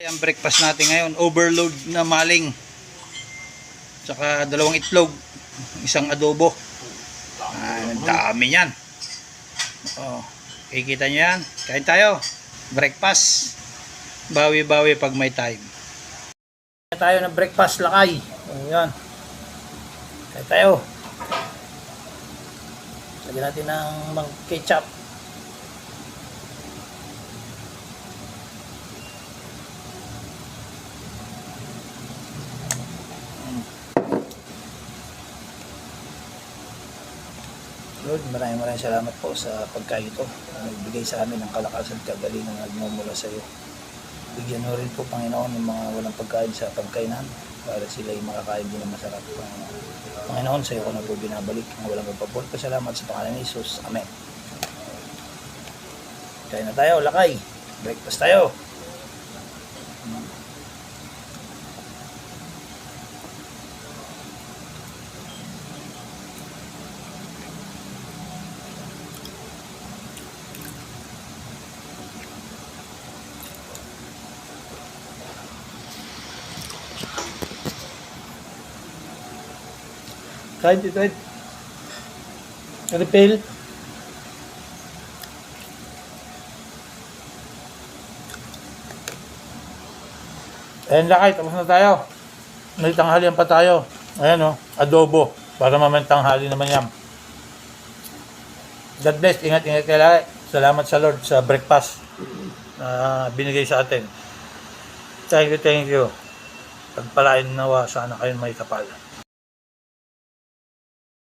Ang breakfast natin ngayon, overload na maling. Tsaka 2 itlog, 1 adobo. Ang dami niyan. Oh, kikita nyo yan. Kain tayo. Breakfast. Bawi-bawi pag may time. Kain tayo ng breakfast, lakay. Ayan. Kain tayo. Lagyan natin ng ketchup. Lord, maraming salamat po sa pagkain ito. Nagbigay sa amin ng kalakasan at kagalingan na nagmumula sa iyo. Bigyan mo rin po, Panginoon, ng mga walang pagkain sa pagkainan para sila ay makakain din ng masarap. Panginoon, sa iyo ko na po binabalik ang walang magpapol. Pasalamat sa pangalan ni Jesus. Amen. Kain na tayo, lakay. Breakfast tayo. Kain dito, Ed. Refill. Ayan, lakay. Tapos na tayo. May tanghalian pa tayo. Ayan, oh. Adobo. Para mamang tanghali naman yan. God bless. Ingat-ingat kayo lakay. Salamat sa Lord sa breakfast na binigay sa atin. Thank you. Pagpalain nawa sana kayo may kapal.